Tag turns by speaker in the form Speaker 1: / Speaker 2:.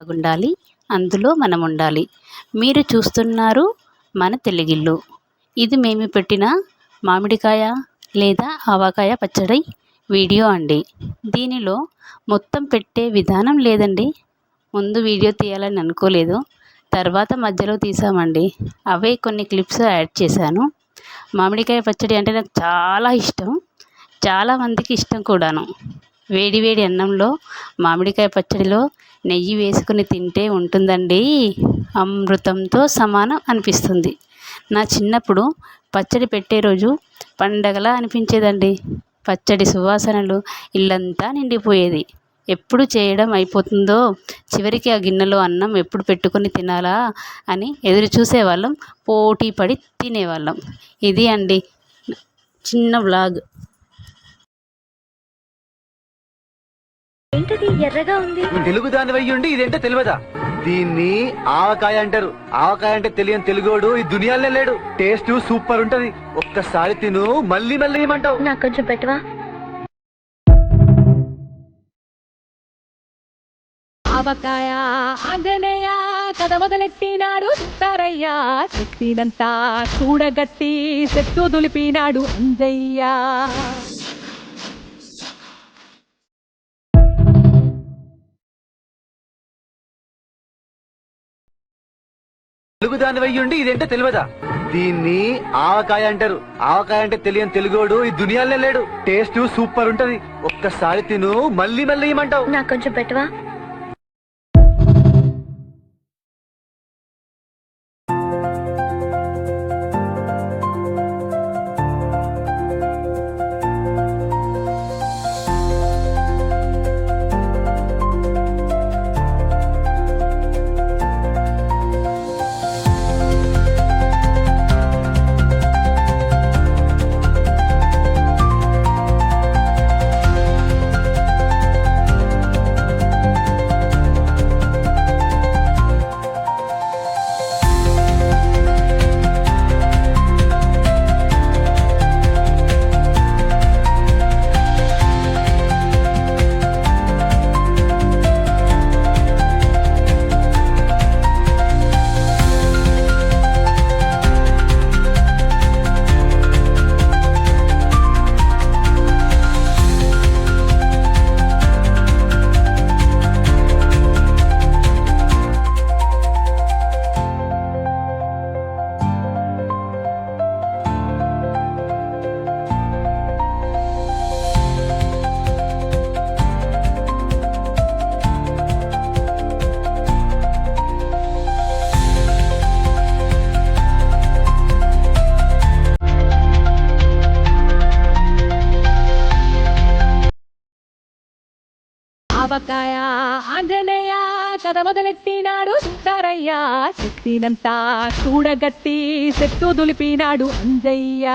Speaker 1: బాగుండాలి, అందులో మనం ఉండాలి. మీరు చూస్తున్నారు మన తెలుగిల్లు. ఇది మేము పెట్టిన మామిడికాయ లేదా ఆవకాయ పచ్చడి వీడియో అండి. దీనిలో మొత్తం పెట్టే విధానం లేదండి. ముందు వీడియో తీయాలని అనుకోలేదు, తర్వాత మధ్యలో తీసామండి. అవే కొన్ని క్లిప్స్ యాడ్ చేశాను. మామిడికాయ పచ్చడి అంటే నాకు చాలా ఇష్టం, చాలామందికి ఇష్టం కూడాను. వేడి వేడి అన్నంలో మామిడికాయ పచ్చడిలో నెయ్యి వేసుకుని తింటే ఉంటుందండి, అమృతంతో సమానం అనిపిస్తుంది. నా చిన్నప్పుడు పచ్చడి పెట్టే రోజు పండగలా అనిపించేదండి. పచ్చడి సువాసనలు ఇల్లంతా నిండిపోయేది. ఎప్పుడు చేయడం అయిపోతుందో, చివరికి ఆ గిన్నెలో అన్నం ఎప్పుడు పెట్టుకొని తినాలా అని ఎదురు చూసేవాళ్ళం, పోటీ పడి తినేవాళ్ళం. ఇది అండి చిన్న వ్లాగ్.
Speaker 2: ఏంటది ఎర్రగా ఉంది?
Speaker 3: తెలుగు దాని వయ్యుండి ఇదేంటో తెలియదా? దీన్ని ఆవకాయ అంటారు. ఆవకాయ అంటే తెలియని తెలుగోడు ఈ దునియాలో లేడు. టేస్ట్ సూపర్ ఉంటది. ఒక్కసారి తిను, మళ్ళీ మళ్ళీ ఏమంటావు?
Speaker 2: నాకు కొంచెం పెట్టవా?
Speaker 4: ఆవకాయ ఆంజనేయ కథ మొదలెట్టినాడు సుతారయ్య, శక్తినంతా చూడగట్టి చెట్టు దులిపినాడు అంజయ్య.
Speaker 3: తెలుగు దాని వయ్యుండి ఇదేంటో తెలియదా? దీన్ని ఆవకాయ అంటారు. ఆవకాయ అంటే తెలియని తెలుగోడు ఈ దునియాలో లేడు. టేస్ట్ సూపర్ ఉంటది. ఒక్కసారి తిను, మళ్ళీ మళ్ళీ ఏమంటావు?
Speaker 2: నాకు కొంచెం పెట్టవా?
Speaker 4: ఆవకాయ ఆంజనేయ కథ మొదలెట్టినాడు సుతారయ్య, శక్తినంతా చూడగట్టి చెట్టు దులిపినాడు అంజయ్య.